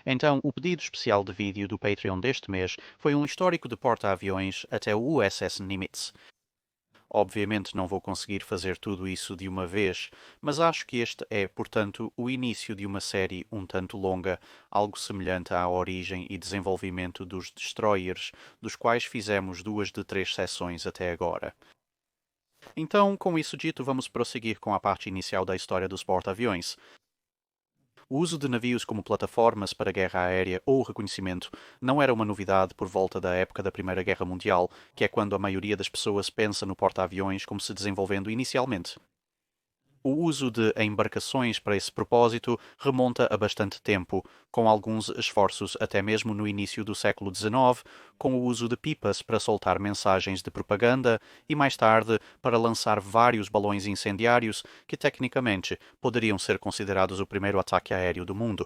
Então, o pedido especial de vídeo do Patreon deste mês foi um histórico de porta-aviões até o USS Nimitz. Obviamente não vou conseguir fazer tudo isso de uma vez, mas acho que este é, portanto, o início de uma série um tanto longa, algo semelhante à origem e desenvolvimento dos destroyers, dos quais fizemos 2 de 3 sessões até agora. Então, com isso dito, vamos prosseguir com a parte inicial da história dos porta-aviões. O uso de navios como plataformas para guerra aérea ou reconhecimento não era uma novidade por volta da época da Primeira Guerra Mundial, que é quando a maioria das pessoas pensa no porta-aviões como se desenvolvendo inicialmente. O uso de embarcações para esse propósito remonta a bastante tempo, com alguns esforços até mesmo no início do século XIX, com o uso de pipas para soltar mensagens de propaganda e mais tarde para lançar vários balões incendiários que tecnicamente poderiam ser considerados o primeiro ataque aéreo do mundo.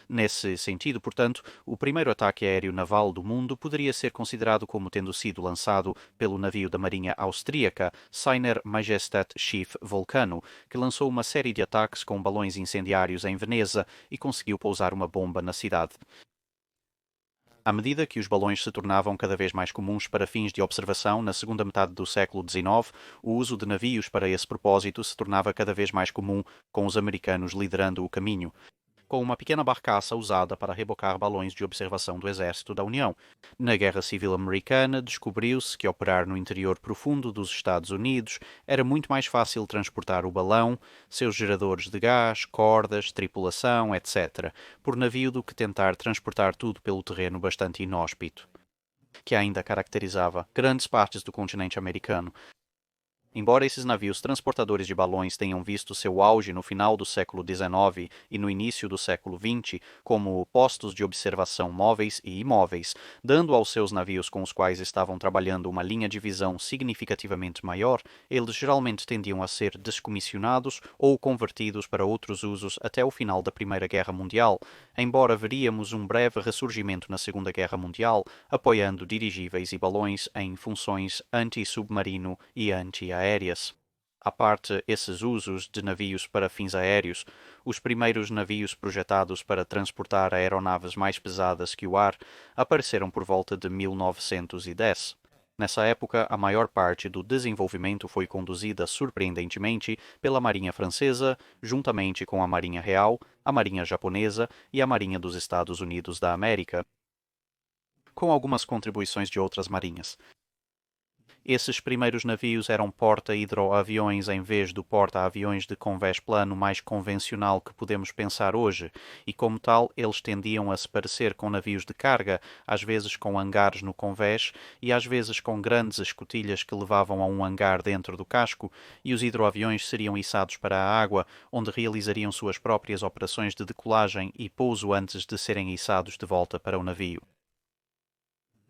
Nesse sentido, portanto, o primeiro ataque aéreo naval do mundo poderia ser considerado como tendo sido lançado pelo navio da Marinha Austríaca Seiner Majestat Schiff Vulcano, que lançou uma série de ataques com balões incendiários em Veneza e conseguiu pousar uma bomba na cidade. À medida que os balões se tornavam cada vez mais comuns para fins de observação na segunda metade do século XIX, o uso de navios para esse propósito se tornava cada vez mais comum, com os americanos liderando o caminho, com uma pequena barcaça usada para rebocar balões de observação do Exército da União. Na Guerra Civil Americana, descobriu-se que operar no interior profundo dos Estados Unidos era muito mais fácil transportar o balão, seus geradores de gás, cordas, tripulação, etc., por navio do que tentar transportar tudo pelo terreno bastante inóspito, que ainda caracterizava grandes partes do continente americano. Embora esses navios transportadores de balões tenham visto seu auge no final do século XIX e no início do século XX como postos de observação móveis e imóveis, dando aos seus navios com os quais estavam trabalhando uma linha de visão significativamente maior, eles geralmente tendiam a ser descomissionados ou convertidos para outros usos até o final da Primeira Guerra Mundial, embora veríamos um breve ressurgimento na Segunda Guerra Mundial, apoiando dirigíveis e balões em funções anti-submarino e anti-aéreas. À parte esses usos de navios para fins aéreos, os primeiros navios projetados para transportar aeronaves mais pesadas que o ar apareceram por volta de 1910. Nessa época, a maior parte do desenvolvimento foi conduzida surpreendentemente pela Marinha Francesa, juntamente com a Marinha Real, a Marinha Japonesa e a Marinha dos Estados Unidos da América, com algumas contribuições de outras marinhas. Esses primeiros navios eram porta-hidroaviões em vez do porta-aviões de convés plano mais convencional que podemos pensar hoje, e como tal eles tendiam a se parecer com navios de carga, às vezes com hangares no convés e às vezes com grandes escotilhas que levavam a um hangar dentro do casco, e os hidroaviões seriam içados para a água, onde realizariam suas próprias operações de decolagem e pouso antes de serem içados de volta para o navio.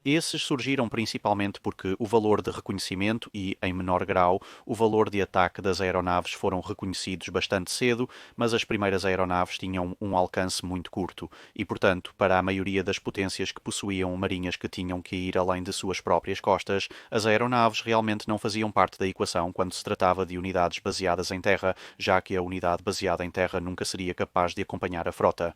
Esses surgiram principalmente porque o valor de reconhecimento e, em menor grau, o valor de ataque das aeronaves foram reconhecidos bastante cedo, mas as primeiras aeronaves tinham um alcance muito curto e, portanto, para a maioria das potências que possuíam marinhas que tinham que ir além de suas próprias costas, as aeronaves realmente não faziam parte da equação quando se tratava de unidades baseadas em terra, já que a unidade baseada em terra nunca seria capaz de acompanhar a frota.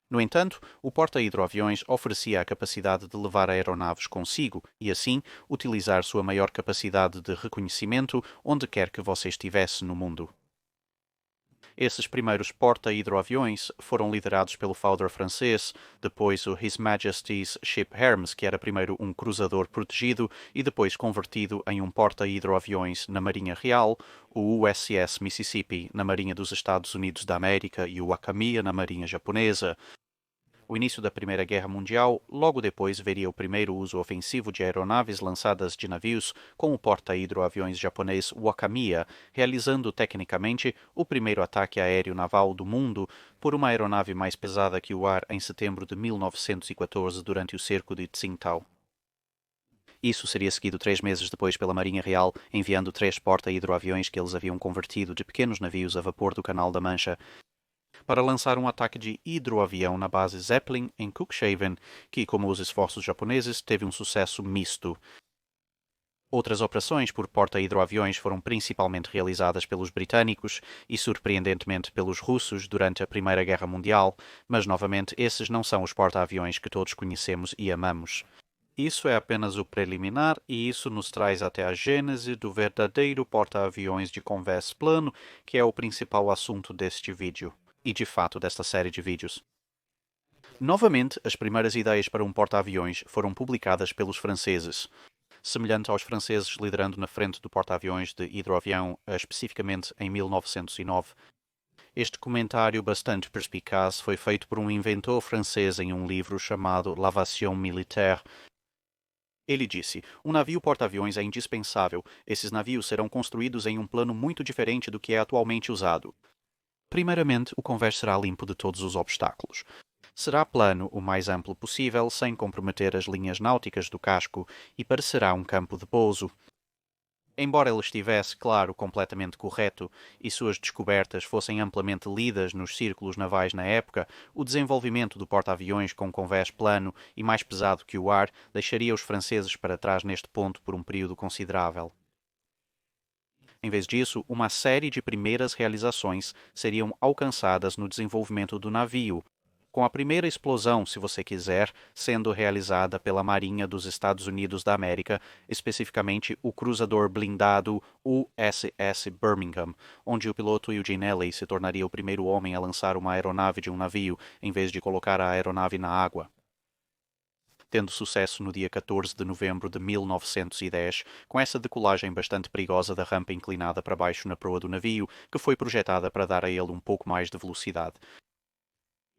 No entanto, o porta-hidroaviões oferecia a capacidade de levar aeronaves consigo e, assim, utilizar sua maior capacidade de reconhecimento onde quer que você estivesse no mundo. Esses primeiros porta-hidroaviões foram liderados pelo founder francês, depois o His Majesty's Ship Hermes, que era primeiro um cruzador protegido e depois convertido em um porta-hidroaviões na Marinha Real, o USS Mississippi na Marinha dos Estados Unidos da América e o Wakamiya na Marinha Japonesa. O início da Primeira Guerra Mundial logo depois veria o primeiro uso ofensivo de aeronaves lançadas de navios com o porta-hidroaviões japonês Wakamiya, realizando tecnicamente o primeiro ataque aéreo naval do mundo por uma aeronave mais pesada que o ar em setembro de 1914 durante o cerco de Tsingtao. Isso seria seguido 3 meses depois pela Marinha Real, enviando 3 porta-hidroaviões que eles haviam convertido de pequenos navios a vapor do Canal da Mancha para lançar um ataque de hidroavião na base Zeppelin em Cuxhaven, que, como os esforços japoneses, teve um sucesso misto. Outras operações por porta-hidroaviões foram principalmente realizadas pelos britânicos e, surpreendentemente, pelos russos durante a Primeira Guerra Mundial, mas, novamente, esses não são os porta-aviões que todos conhecemos e amamos. Isso é apenas o preliminar e isso nos traz até a gênese do verdadeiro porta-aviões de convés plano, que é o principal assunto deste vídeo, e de fato desta série de vídeos. Novamente, as primeiras ideias para um porta-aviões foram publicadas pelos franceses. Semelhante aos franceses liderando na frente do porta-aviões de hidroavião, especificamente em 1909. Este comentário bastante perspicaz foi feito por um inventor francês em um livro chamado L'Aviation Militaire. Ele disse: um navio porta-aviões é indispensável. Esses navios serão construídos em um plano muito diferente do que é atualmente usado. Primeiramente, o convés será limpo de todos os obstáculos. Será plano o mais amplo possível, sem comprometer as linhas náuticas do casco, e parecerá um campo de pouso. Embora ele estivesse, claro, completamente correto e suas descobertas fossem amplamente lidas nos círculos navais na época, o desenvolvimento do porta-aviões com convés plano e mais pesado que o ar deixaria os franceses para trás neste ponto por um período considerável. Em vez disso, uma série de primeiras realizações seriam alcançadas no desenvolvimento do navio, com a primeira explosão, se você quiser, sendo realizada pela Marinha dos Estados Unidos da América, especificamente o cruzador blindado USS Birmingham, onde o piloto Eugene Elley se tornaria o primeiro homem a lançar uma aeronave de um navio, em vez de colocar a aeronave na água. Tendo sucesso no dia 14 de novembro de 1910, com essa decolagem bastante perigosa da rampa inclinada para baixo na proa do navio, que foi projetada para dar a ele um pouco mais de velocidade.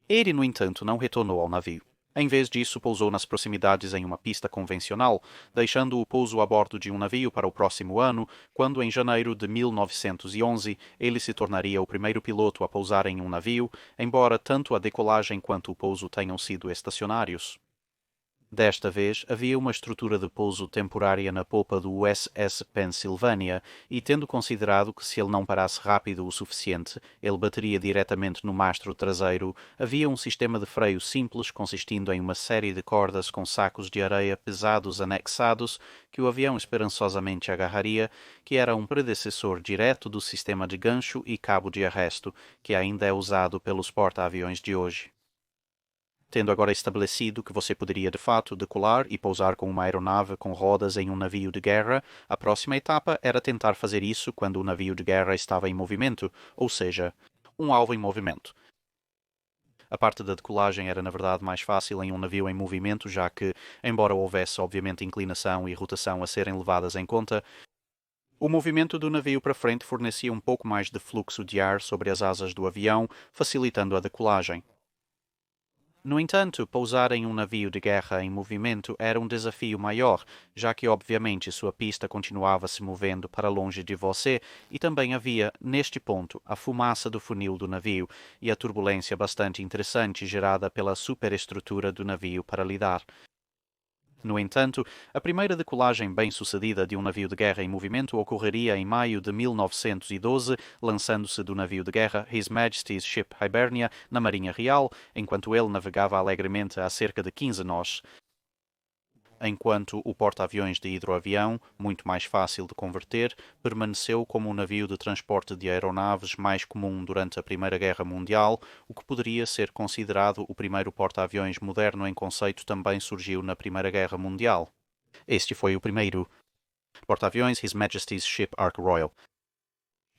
Ele, no entanto, não retornou ao navio. Em vez disso, pousou nas proximidades em uma pista convencional, deixando o pouso a bordo de um navio para o próximo ano, quando em janeiro de 1911 ele se tornaria o primeiro piloto a pousar em um navio, embora tanto a decolagem quanto o pouso tenham sido estacionários. Desta vez, havia uma estrutura de pouso temporária na polpa do USS Pennsylvania e, tendo considerado que se ele não parasse rápido o suficiente, ele bateria diretamente no mastro traseiro, havia um sistema de freio simples consistindo em uma série de cordas com sacos de areia pesados anexados que o avião esperançosamente agarraria, que era um predecessor direto do sistema de gancho e cabo de arresto, que ainda é usado pelos porta-aviões de hoje. Tendo agora estabelecido que você poderia de fato decolar e pousar com uma aeronave com rodas em um navio de guerra, a próxima etapa era tentar fazer isso quando o navio de guerra estava em movimento, ou seja, um alvo em movimento. A parte da decolagem era na verdade mais fácil em um navio em movimento, já que, embora houvesse obviamente inclinação e rotação a serem levadas em conta, o movimento do navio para frente fornecia um pouco mais de fluxo de ar sobre as asas do avião, facilitando a decolagem. No entanto, pousar em um navio de guerra em movimento era um desafio maior, já que obviamente sua pista continuava se movendo para longe de você e também havia, neste ponto, a fumaça do funil do navio e a turbulência bastante interessante gerada pela superestrutura do navio para lidar. No entanto, a primeira decolagem bem-sucedida de um navio de guerra em movimento ocorreria em maio de 1912, lançando-se do navio de guerra His Majesty's Ship Hibernia na Marinha Real, enquanto ele navegava alegremente a cerca de 15 nós. Enquanto o porta-aviões de hidroavião, muito mais fácil de converter, permaneceu como um navio de transporte de aeronaves mais comum durante a Primeira Guerra Mundial, o que poderia ser considerado o primeiro porta-aviões moderno em conceito também surgiu na Primeira Guerra Mundial. Este foi o primeiro porta-aviões His Majesty's Ship Ark Royal.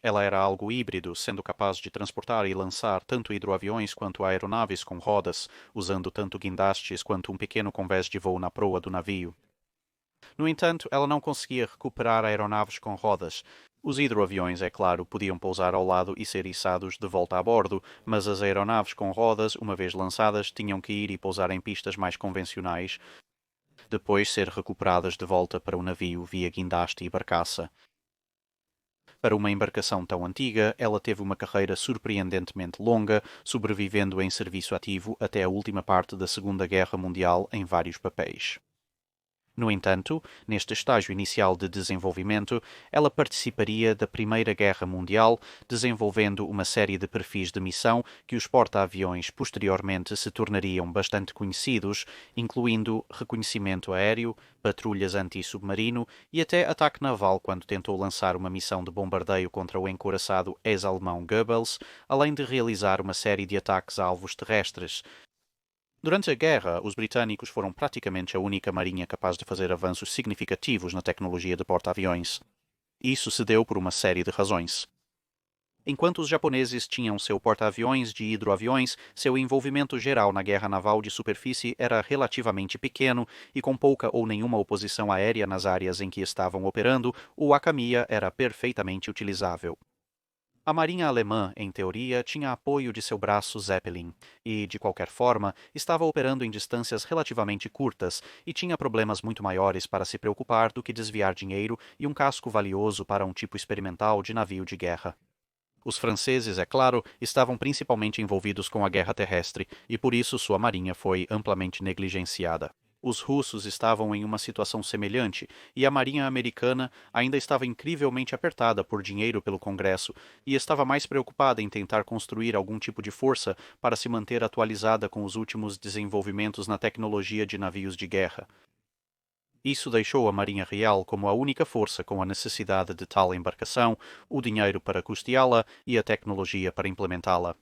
Ela era algo híbrido, sendo capaz de transportar e lançar tanto hidroaviões quanto aeronaves com rodas, usando tanto guindastes quanto um pequeno convés de voo na proa do navio. No entanto, ela não conseguia recuperar aeronaves com rodas. Os hidroaviões, é claro, podiam pousar ao lado e ser içados de volta a bordo, mas as aeronaves com rodas, uma vez lançadas, tinham que ir e pousar em pistas mais convencionais, depois ser recuperadas de volta para o navio via guindaste e barcaça. Para uma embarcação tão antiga, ela teve uma carreira surpreendentemente longa, sobrevivendo em serviço ativo até a última parte da Segunda Guerra Mundial em vários papéis. No entanto, neste estágio inicial de desenvolvimento, ela participaria da Primeira Guerra Mundial, desenvolvendo uma série de perfis de missão que os porta-aviões posteriormente se tornariam bastante conhecidos, incluindo reconhecimento aéreo, patrulhas anti-submarino e até ataque naval quando tentou lançar uma missão de bombardeio contra o encouraçado ex-alemão Goebbels, além de realizar uma série de ataques a alvos terrestres. Durante a guerra, os britânicos foram praticamente a única marinha capaz de fazer avanços significativos na tecnologia de porta-aviões. Isso se deu por uma série de razões. Enquanto os japoneses tinham seu porta-aviões de hidroaviões, seu envolvimento geral na guerra naval de superfície era relativamente pequeno e com pouca ou nenhuma oposição aérea nas áreas em que estavam operando, o Wakamiya era perfeitamente utilizável. A marinha alemã, em teoria, tinha apoio de seu braço Zeppelin e, de qualquer forma, estava operando em distâncias relativamente curtas e tinha problemas muito maiores para se preocupar do que desviar dinheiro e um casco valioso para um tipo experimental de navio de guerra. Os franceses, é claro, estavam principalmente envolvidos com a guerra terrestre e por isso sua marinha foi amplamente negligenciada. Os russos estavam em uma situação semelhante e a marinha americana ainda estava incrivelmente apertada por dinheiro pelo Congresso e estava mais preocupada em tentar construir algum tipo de força para se manter atualizada com os últimos desenvolvimentos na tecnologia de navios de guerra. Isso deixou a Marinha Real como a única força com a necessidade de tal embarcação, o dinheiro para custeá-la e a tecnologia para implementá-la.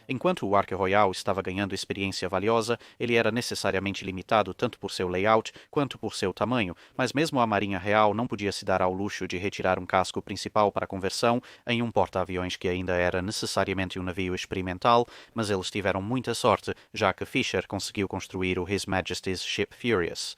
Enquanto o Ark Royal estava ganhando experiência valiosa, ele era necessariamente limitado tanto por seu layout quanto por seu tamanho, mas mesmo a Marinha Real não podia se dar ao luxo de retirar um casco principal para conversão em um porta-aviões que ainda era necessariamente um navio experimental, mas eles tiveram muita sorte, já que Fisher conseguiu construir o His Majesty's Ship Furious.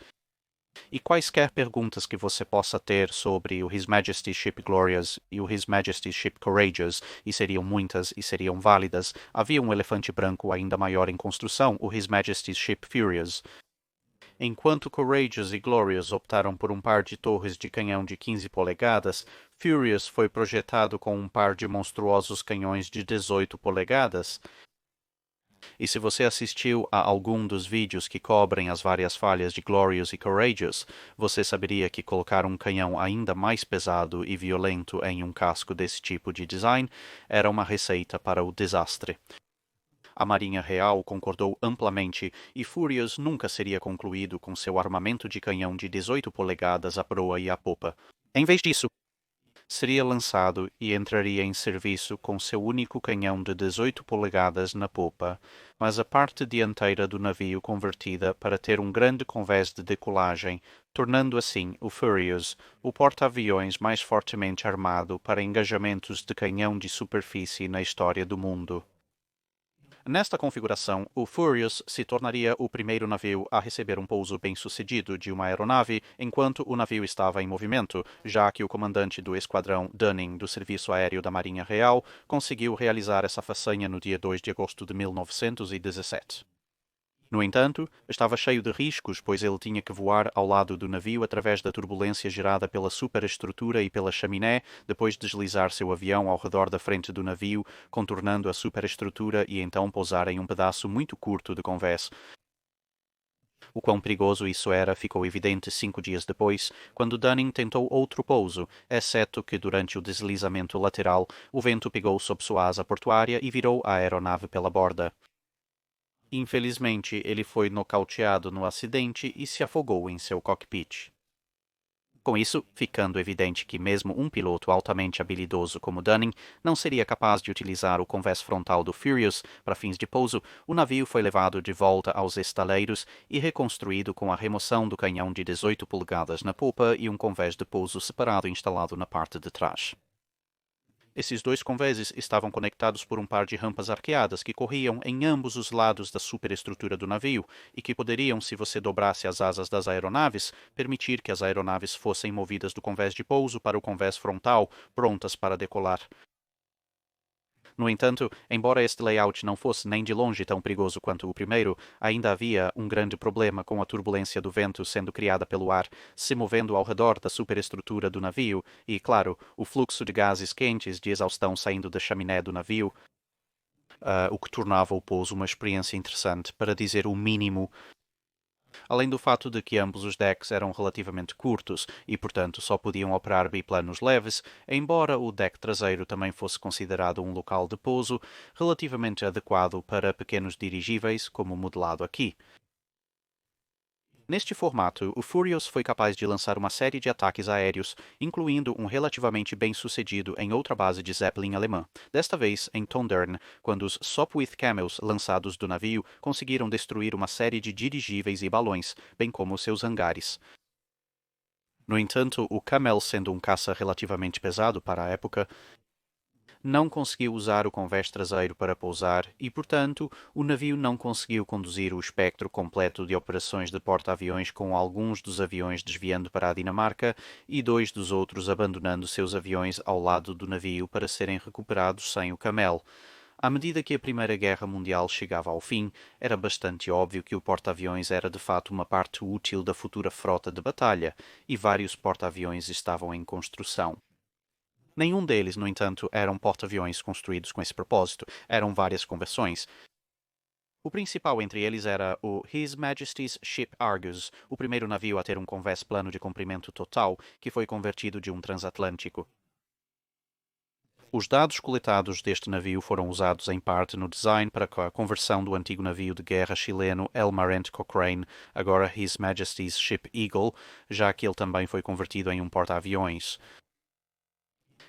E quaisquer perguntas que você possa ter sobre o His Majesty's Ship Glorious e o His Majesty's Ship Courageous, e seriam muitas e seriam válidas, havia um elefante branco ainda maior em construção, o His Majesty's Ship Furious. Enquanto Courageous e Glorious optaram por um par de torres de canhão de 15 polegadas, Furious foi projetado com um par de monstruosos canhões de 18 polegadas. E se você assistiu a algum dos vídeos que cobrem as várias falhas de Glorious e Courageous, você saberia que colocar um canhão ainda mais pesado e violento em um casco desse tipo de design era uma receita para o desastre. A Marinha Real concordou amplamente e Furious nunca seria concluído com seu armamento de canhão de 18 polegadas à proa e à popa. Em vez disso, seria lançado e entraria em serviço com seu único canhão de 18 polegadas na popa, mas a parte dianteira do navio convertida para ter um grande convés de decolagem, tornando assim o Furious o porta-aviões mais fortemente armado para engajamentos de canhão de superfície na história do mundo. Nesta configuração, o Furious se tornaria o primeiro navio a receber um pouso bem-sucedido de uma aeronave enquanto o navio estava em movimento, já que o comandante do esquadrão Dunning do Serviço Aéreo da Marinha Real conseguiu realizar essa façanha no dia 2 de agosto de 1917. No entanto, estava cheio de riscos, pois ele tinha que voar ao lado do navio através da turbulência gerada pela superestrutura e pela chaminé, depois deslizar seu avião ao redor da frente do navio, contornando a superestrutura e então pousar em um pedaço muito curto de convés. O quão perigoso isso era ficou evidente 5 dias depois, quando Dunning tentou outro pouso, exceto que durante o deslizamento lateral o vento pegou sob sua asa portuária e virou a aeronave pela borda. Infelizmente, ele foi nocauteado no acidente e se afogou em seu cockpit. Com isso, ficando evidente que mesmo um piloto altamente habilidoso como Dunning não seria capaz de utilizar o convés frontal do Furious para fins de pouso, o navio foi levado de volta aos estaleiros e reconstruído com a remoção do canhão de 18 polegadas na popa e um convés de pouso separado instalado na parte de trás. Esses dois convéses estavam conectados por um par de rampas arqueadas que corriam em ambos os lados da superestrutura do navio e que poderiam, se você dobrasse as asas das aeronaves, permitir que as aeronaves fossem movidas do convés de pouso para o convés frontal, prontas para decolar. No entanto, embora este layout não fosse nem de longe tão perigoso quanto o primeiro, ainda havia um grande problema com a turbulência do vento sendo criada pelo ar, se movendo ao redor da superestrutura do navio e, claro, o fluxo de gases quentes de exaustão saindo da chaminé do navio, o que tornava o pouso uma experiência interessante, para dizer o mínimo. além do fato de que ambos os decks eram relativamente curtos e, portanto, só podiam operar biplanos leves, embora o deck traseiro também fosse considerado um local de pouso relativamente adequado para pequenos dirigíveis, como modelado aqui. Neste formato, o Furious foi capaz de lançar uma série de ataques aéreos, incluindo um relativamente bem-sucedido em outra base de Zeppelin alemã, desta vez em Tondern, quando os Sopwith Camels lançados do navio conseguiram destruir uma série de dirigíveis e balões, bem como seus hangares. No entanto, o Camel, sendo um caça relativamente pesado para a época, não conseguiu usar o convés traseiro para pousar e, portanto, o navio não conseguiu conduzir o espectro completo de operações de porta-aviões, com alguns dos aviões desviando para a Dinamarca e dois dos outros abandonando seus aviões ao lado do navio para serem recuperados sem o Camel. À medida que a Primeira Guerra Mundial chegava ao fim, era bastante óbvio que o porta-aviões era de fato uma parte útil da futura frota de batalha, e vários porta-aviões estavam em construção. Nenhum deles, no entanto, eram porta-aviões construídos com esse propósito, eram várias conversões. O principal entre eles era o His Majesty's Ship Argus, o primeiro navio a ter um convés plano de comprimento total, que foi convertido de um transatlântico. Os dados coletados deste navio foram usados em parte no design para a conversão do antigo navio de guerra chileno Elmarent Cochrane, agora His Majesty's Ship Eagle, já que ele também foi convertido em um porta-aviões.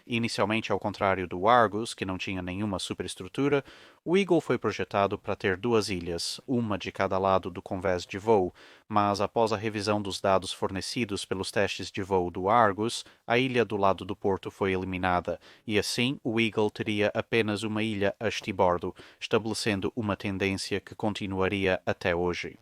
Inicialmente, ao contrário do Argus, que não tinha nenhuma superestrutura, o Eagle foi projetado para ter duas ilhas, uma de cada lado do convés de voo, mas após a revisão dos dados fornecidos pelos testes de voo do Argus, a ilha do lado do porto foi eliminada, e assim o Eagle teria apenas uma ilha a estibordo, estabelecendo uma tendência que continuaria até hoje.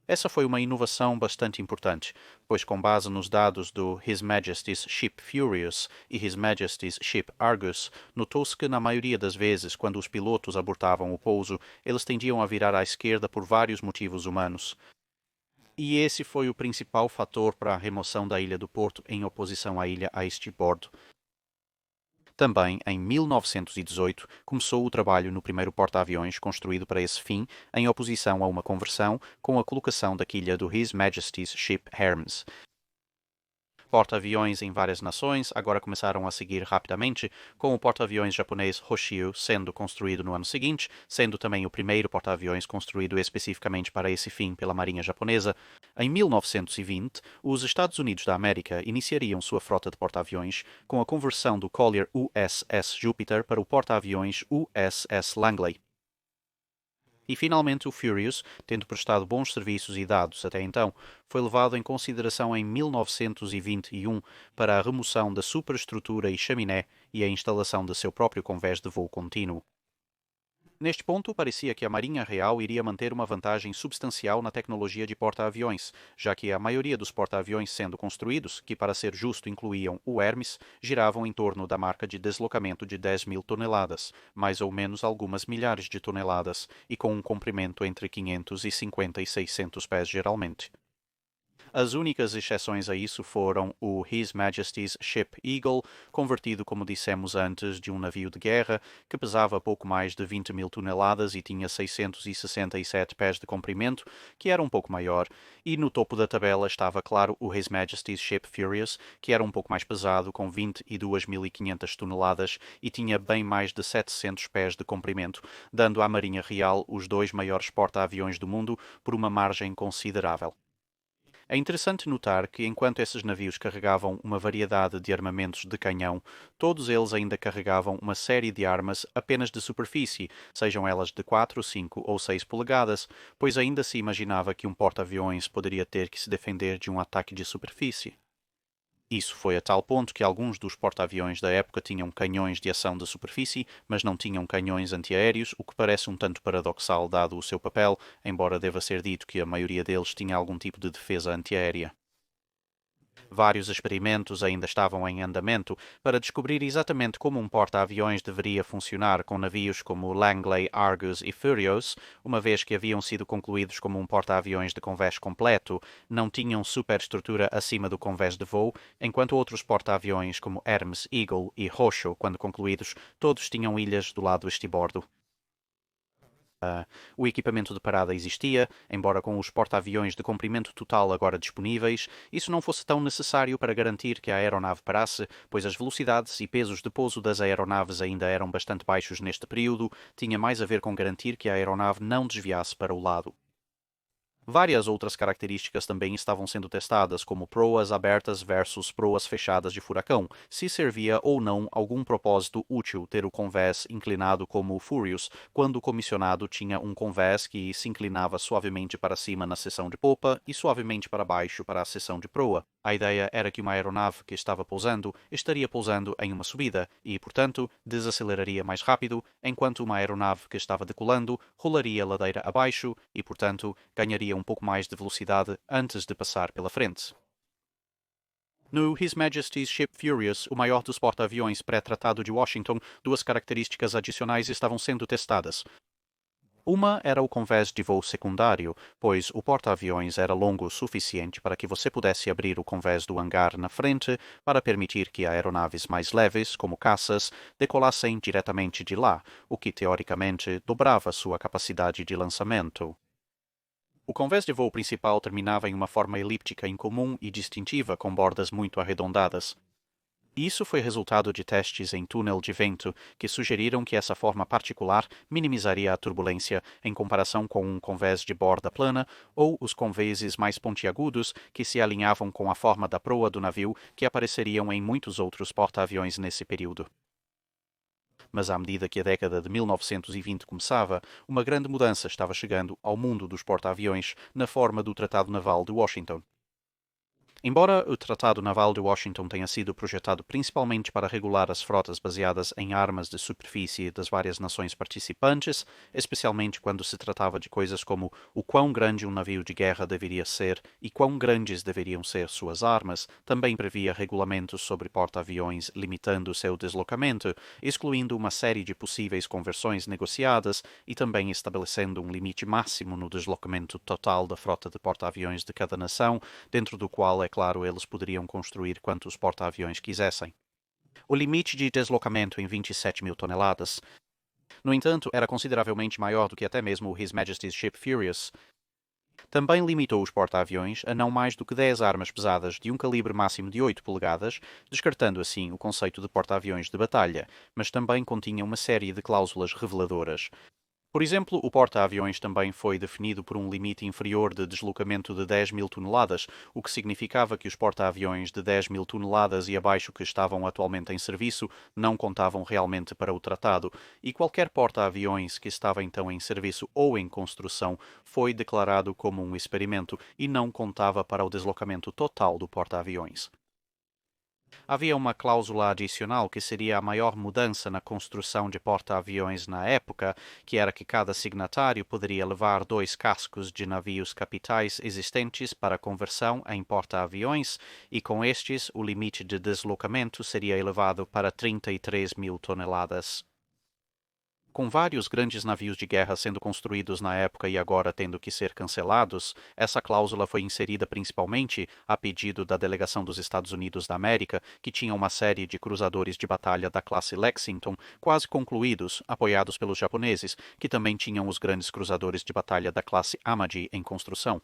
Essa foi uma inovação bastante importante, pois com base nos dados do His Majesty's Ship Furious e His Majesty's Ship Argus, notou-se que na maioria das vezes, quando os pilotos abortavam o pouso, eles tendiam a virar à esquerda por vários motivos humanos. E esse foi o principal fator para a remoção da Ilha do Porto em oposição à ilha a estibordo. Também, em 1918, começou o trabalho no primeiro porta-aviões construído para esse fim, em oposição a uma conversão, com a colocação da quilha do His Majesty's Ship Hermes. Porta-aviões em várias nações agora começaram a seguir rapidamente, com o porta-aviões japonês Hoshio sendo construído no ano seguinte, sendo também o primeiro porta-aviões construído especificamente para esse fim pela Marinha Japonesa. Em 1920, os Estados Unidos da América iniciariam sua frota de porta-aviões com a conversão do Collier USS Jupiter para o porta-aviões USS Langley. E finalmente o Furious, tendo prestado bons serviços e dados até então, foi levado em consideração em 1921 para a remoção da superestrutura e chaminé e a instalação de seu próprio convés de voo contínuo. Neste ponto, parecia que a Marinha Real iria manter uma vantagem substancial na tecnologia de porta-aviões, já que a maioria dos porta-aviões sendo construídos, que para ser justo incluíam o Hermes, giravam em torno da marca de deslocamento de 10.000 toneladas, mais ou menos algumas milhares de toneladas, e com um comprimento entre 550 e 600 pés geralmente. As únicas exceções a isso foram o His Majesty's Ship Eagle, convertido, como dissemos antes, de um navio de guerra, que pesava pouco mais de 20.000 toneladas e tinha 667 pés de comprimento, que era um pouco maior, e no topo da tabela estava, claro, o His Majesty's Ship Furious, que era um pouco mais pesado, com 22.500 toneladas e tinha bem mais de 700 pés de comprimento, dando à Marinha Real os dois maiores porta-aviões do mundo por uma margem considerável. É interessante notar que, enquanto esses navios carregavam uma variedade de armamentos de canhão, todos eles ainda carregavam uma série de armas apenas de superfície, sejam elas de 4, 5 ou 6 polegadas, pois ainda se imaginava que um porta-aviões poderia ter que se defender de um ataque de superfície. Isso foi a tal ponto que alguns dos porta-aviões da época tinham canhões de ação de superfície, mas não tinham canhões antiaéreos, o que parece um tanto paradoxal dado o seu papel, embora deva ser dito que a maioria deles tinha algum tipo de defesa antiaérea. Vários experimentos ainda estavam em andamento para descobrir exatamente como um porta-aviões deveria funcionar com navios como Langley, Argus e Furious, uma vez que haviam sido concluídos como um porta-aviões de convés completo, não tinham superestrutura acima do convés de voo, enquanto outros porta-aviões como Hermes, Eagle e Hosho, quando concluídos, todos tinham ilhas do lado estibordo. O equipamento de parada existia, embora com os porta-aviões de comprimento total agora disponíveis, isso não fosse tão necessário para garantir que a aeronave parasse, pois as velocidades e pesos de pouso das aeronaves ainda eram bastante baixos neste período, tinha mais a ver com garantir que a aeronave não desviasse para o lado. Várias outras características também estavam sendo testadas, como proas abertas versus proas fechadas de furacão, se servia ou não algum propósito útil ter o convés inclinado como o Furious, quando o comissionado tinha um convés que se inclinava suavemente para cima na seção de popa e suavemente para baixo para a seção de proa. A ideia era que uma aeronave que estava pousando estaria pousando em uma subida e, portanto, desaceleraria mais rápido, enquanto uma aeronave que estava decolando rolaria ladeira abaixo e, portanto, ganharia um pouco mais de velocidade antes de passar pela frente. No His Majesty's Ship Furious, o maior dos porta-aviões pré-tratado de Washington, duas características adicionais estavam sendo testadas. Uma era o convés de voo secundário, pois o porta-aviões era longo o suficiente para que você pudesse abrir o convés do hangar na frente para permitir que aeronaves mais leves, como caças, decolassem diretamente de lá, o que teoricamente dobrava sua capacidade de lançamento. O convés de voo principal terminava em uma forma elíptica incomum e distintiva com bordas muito arredondadas. Isso foi resultado de testes em túnel de vento que sugeriram que essa forma particular minimizaria a turbulência em comparação com um convés de borda plana ou os convéses mais pontiagudos que se alinhavam com a forma da proa do navio que apareceriam em muitos outros porta-aviões nesse período. Mas à medida que a década de 1920 começava, uma grande mudança estava chegando ao mundo dos porta-aviões na forma do Tratado Naval de Washington. Embora o Tratado Naval de Washington tenha sido projetado principalmente para regular as frotas baseadas em armas de superfície das várias nações participantes, especialmente quando se tratava de coisas como o quão grande um navio de guerra deveria ser e quão grandes deveriam ser suas armas, também previa regulamentos sobre porta-aviões limitando seu deslocamento, excluindo uma série de possíveis conversões negociadas e também estabelecendo um limite máximo no deslocamento total da frota de porta-aviões de cada nação, dentro do qual, é claro, eles poderiam construir quantos porta-aviões quisessem. O limite de deslocamento em 27 mil toneladas, no entanto, era consideravelmente maior do que até mesmo o His Majesty's Ship Furious. Também limitou os porta-aviões a não mais do que 10 armas pesadas de um calibre máximo de 8 polegadas, descartando assim o conceito de porta-aviões de batalha, mas também continha uma série de cláusulas reveladoras. Por exemplo, o porta-aviões também foi definido por um limite inferior de deslocamento de 10 mil toneladas, o que significava que os porta-aviões de 10 mil toneladas e abaixo que estavam atualmente em serviço não contavam realmente para o tratado, e qualquer porta-aviões que estava então em serviço ou em construção foi declarado como um experimento e não contava para o deslocamento total do porta-aviões. Havia uma cláusula adicional que seria a maior mudança na construção de porta-aviões na época, que era que cada signatário poderia levar 2 cascos de navios capitais existentes para conversão em porta-aviões, e com estes o limite de deslocamento seria elevado para 33 mil toneladas. Com vários grandes navios de guerra sendo construídos na época e agora tendo que ser cancelados, essa cláusula foi inserida principalmente a pedido da delegação dos Estados Unidos da América, que tinha uma série de cruzadores de batalha da classe Lexington quase concluídos, apoiados pelos japoneses, que também tinham os grandes cruzadores de batalha da classe Amagi em construção.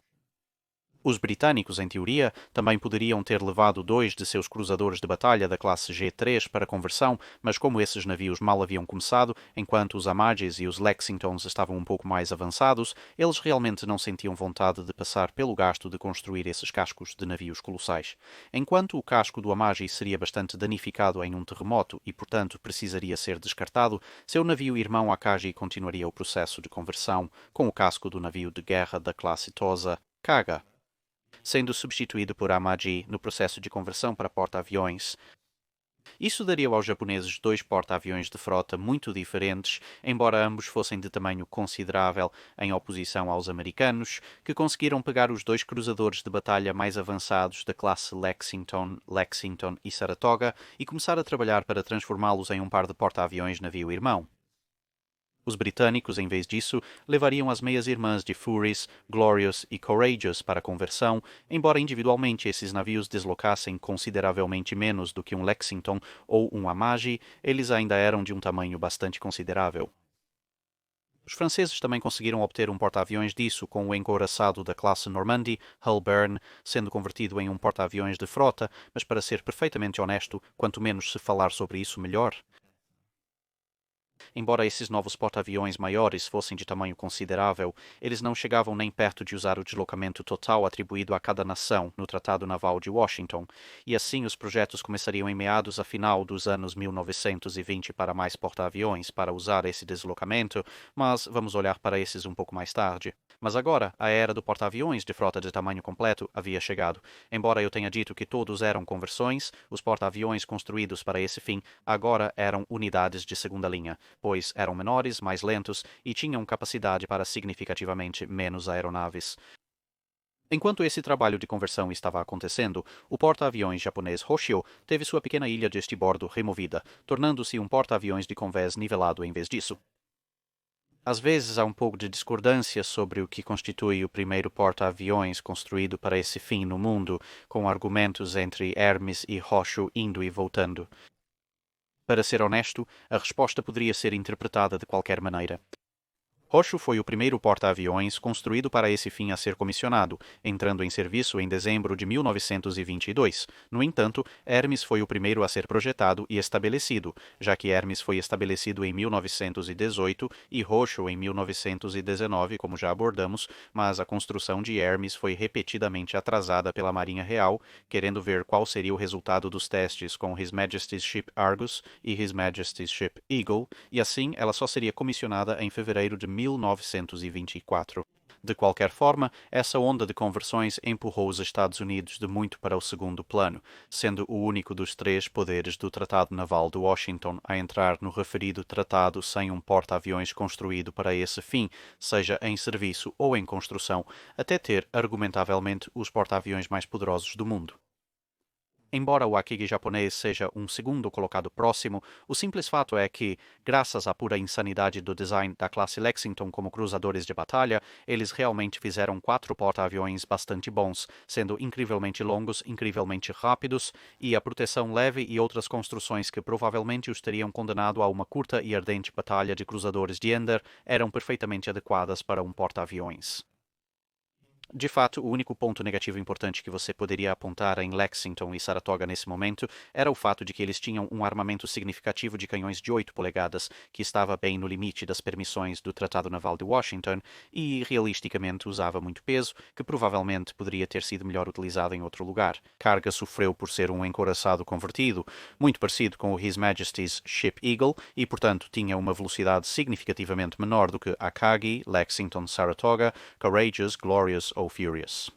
Os britânicos, em teoria, também poderiam ter levado 2 de seus cruzadores de batalha da classe G3 para conversão, mas como esses navios mal haviam começado, enquanto os Amagis e os Lexingtons estavam um pouco mais avançados, eles realmente não sentiam vontade de passar pelo gasto de construir esses cascos de navios colossais. Enquanto o casco do Amagi seria bastante danificado em um terremoto e, portanto, precisaria ser descartado, seu navio irmão Akagi continuaria o processo de conversão, com o casco do navio de guerra da classe Tosa, Kaga, sendo substituído por Amagi no processo de conversão para porta-aviões. Isso daria aos japoneses 2 porta-aviões de frota muito diferentes, embora ambos fossem de tamanho considerável em oposição aos americanos, que conseguiram pegar os 2 cruzadores de batalha mais avançados da classe Lexington, Lexington e Saratoga e começar a trabalhar para transformá-los em um par de porta-aviões navio-irmão. Os britânicos, em vez disso, levariam as meias-irmãs de Furies, Glorious e Courageous para conversão, embora individualmente esses navios deslocassem consideravelmente menos do que um Lexington ou um Amagi, eles ainda eram de um tamanho bastante considerável. Os franceses também conseguiram obter um porta-aviões disso com o encouraçado da classe Normandy, Hull Byrne, sendo convertido em um porta-aviões de frota, mas para ser perfeitamente honesto, quanto menos se falar sobre isso, melhor. Embora esses novos porta-aviões maiores fossem de tamanho considerável, eles não chegavam nem perto de usar o deslocamento total atribuído a cada nação no Tratado Naval de Washington, e assim os projetos começariam em meados a final dos anos 1920 para mais porta-aviões para usar esse deslocamento, mas vamos olhar para esses um pouco mais tarde. Mas agora, a era do porta-aviões de frota de tamanho completo havia chegado. Embora eu tenha dito que todos eram conversões, os porta-aviões construídos para esse fim agora eram unidades de segunda linha, pois eram menores, mais lentos e tinham capacidade para significativamente menos aeronaves. Enquanto esse trabalho de conversão estava acontecendo, o porta-aviões japonês Hoshio teve sua pequena ilha de estibordo removida, tornando-se um porta-aviões de convés nivelado em vez disso. Às vezes há um pouco de discordância sobre o que constitui o primeiro porta-aviões construído para esse fim no mundo, com argumentos entre Hermes e Hoshio indo e voltando. Para ser honesto, a resposta poderia ser interpretada de qualquer maneira. Hoshio foi o primeiro porta-aviões construído para esse fim a ser comissionado, entrando em serviço em dezembro de 1922. No entanto, Hermes foi o primeiro a ser projetado e estabelecido, já que Hermes foi estabelecido em 1918 e Hoshio em 1919, como já abordamos, mas a construção de Hermes foi repetidamente atrasada pela Marinha Real, querendo ver qual seria o resultado dos testes com His Majesty's Ship Argus e His Majesty's Ship Eagle, e assim ela só seria comissionada em fevereiro de 1924. De qualquer forma, essa onda de conversões empurrou os Estados Unidos de muito para o segundo plano, sendo o único dos três poderes do Tratado Naval de Washington a entrar no referido tratado sem um porta-aviões construído para esse fim, seja em serviço ou em construção, até ter, argumentavelmente, os porta-aviões mais poderosos do mundo. Embora o Akigi japonês seja um segundo colocado próximo, o simples fato é que, graças à pura insanidade do design da classe Lexington como cruzadores de batalha, eles realmente fizeram 4 porta-aviões bastante bons, sendo incrivelmente longos, incrivelmente rápidos, e a proteção leve e outras construções que provavelmente os teriam condenado a uma curta e ardente batalha de cruzadores de Ender eram perfeitamente adequadas para um porta-aviões. De fato, o único ponto negativo importante que você poderia apontar em Lexington e Saratoga nesse momento era o fato de que eles tinham um armamento significativo de canhões de 8 polegadas, que estava bem no limite das permissões do Tratado Naval de Washington e, realisticamente, usava muito peso, que provavelmente poderia ter sido melhor utilizado em outro lugar. Carga sofreu por ser um encouraçado convertido, muito parecido com o His Majesty's Ship Eagle, e, portanto, tinha uma velocidade significativamente menor do que Akagi, Lexington, Saratoga, Courageous, Glorious ou Furious.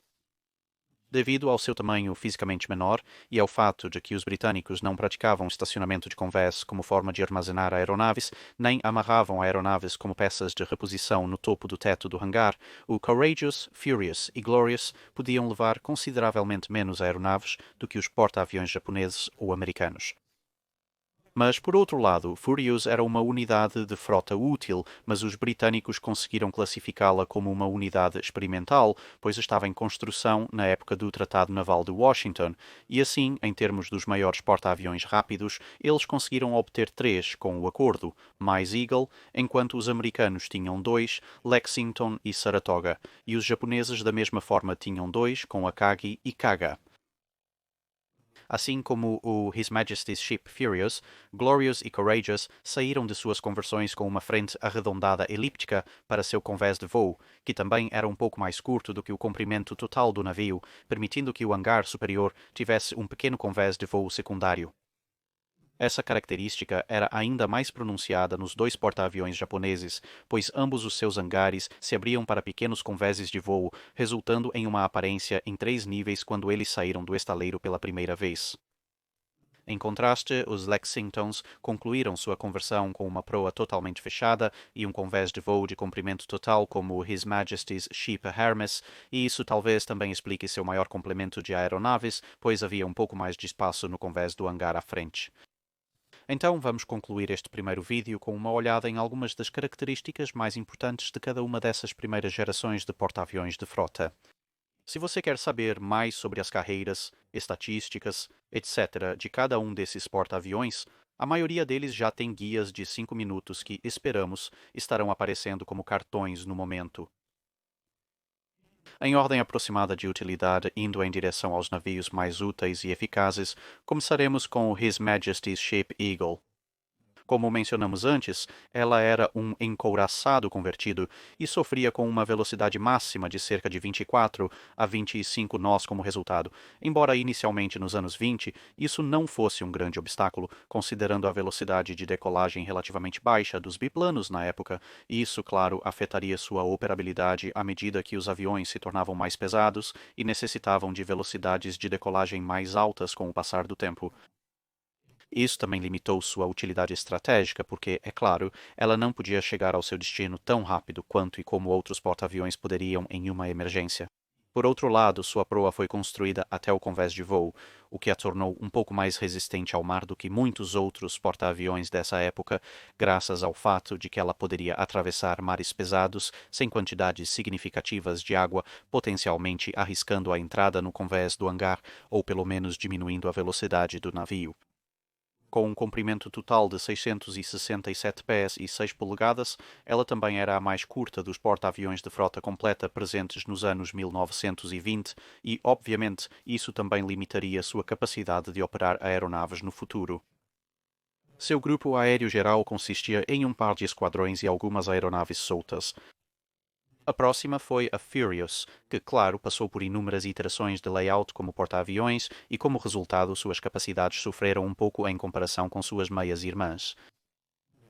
Devido ao seu tamanho fisicamente menor e ao fato de que os britânicos não praticavam estacionamento de convés como forma de armazenar aeronaves, nem amarravam aeronaves como peças de reposição no topo do teto do hangar, o Courageous, Furious e Glorious podiam levar consideravelmente menos aeronaves do que os porta-aviões japoneses ou americanos. Mas, por outro lado, Furious era uma unidade de frota útil, mas os britânicos conseguiram classificá-la como uma unidade experimental, pois estava em construção na época do Tratado Naval de Washington, e assim, em termos dos maiores porta-aviões rápidos, eles conseguiram obter 3 com o acordo, mais Eagle, enquanto os americanos tinham 2, Lexington e Saratoga, e os japoneses da mesma forma tinham 2 com Akagi e Kaga. Assim como o His Majesty's Ship Furious, Glorious e Courageous saíram de suas conversões com uma frente arredondada elíptica para seu convés de voo, que também era um pouco mais curto do que o comprimento total do navio, permitindo que o hangar superior tivesse um pequeno convés de voo secundário. Essa característica era ainda mais pronunciada nos 2 porta-aviões japoneses, pois ambos os seus hangares se abriam para pequenos convéses de voo, resultando em uma aparência em 3 níveis quando eles saíram do estaleiro pela primeira vez. Em contraste, os Lexingtons concluíram sua conversão com uma proa totalmente fechada e um convés de voo de comprimento total como o His Majesty's Ship Hermes, e isso talvez também explique seu maior complemento de aeronaves, pois havia um pouco mais de espaço no convés do hangar à frente. Então vamos concluir este primeiro vídeo com uma olhada em algumas das características mais importantes de cada uma dessas primeiras gerações de porta-aviões de frota. Se você quer saber mais sobre as carreiras, estatísticas, etc. de cada um desses porta-aviões, A maioria deles já tem guias de 5 minutos que, esperamos, estarão aparecendo como cartões no momento. Em ordem aproximada de utilidade, indo em direção aos navios mais úteis e eficazes, começaremos com o His Majesty's Ship Eagle. Como mencionamos antes, ela era um encouraçado convertido e sofria com uma velocidade máxima de cerca de 24 a 25 nós como resultado, embora inicialmente nos anos 20 isso não fosse um grande obstáculo, considerando a velocidade de decolagem relativamente baixa dos biplanos na época, e isso, claro, afetaria sua operabilidade à medida que os aviões se tornavam mais pesados e necessitavam de velocidades de decolagem mais altas com o passar do tempo. Isso também limitou sua utilidade estratégica, porque, é claro, ela não podia chegar ao seu destino tão rápido quanto e como outros porta-aviões poderiam em uma emergência. Por outro lado, sua proa foi construída até o convés de voo, o que a tornou um pouco mais resistente ao mar do que muitos outros porta-aviões dessa época, graças ao fato de que ela poderia atravessar mares pesados sem quantidades significativas de água, potencialmente arriscando a entrada no convés do hangar ou pelo menos diminuindo a velocidade do navio. Com um comprimento total de 667 pés e 6 polegadas, ela também era a mais curta dos porta-aviões de frota completa presentes nos anos 1920 e, obviamente, isso também limitaria sua capacidade de operar aeronaves no futuro. Seu grupo aéreo geral consistia em um par de esquadrões e algumas aeronaves soltas. A próxima foi a Furious, que, claro, passou por inúmeras iterações de layout como porta-aviões e, como resultado, suas capacidades sofreram um pouco em comparação com suas meias-irmãs.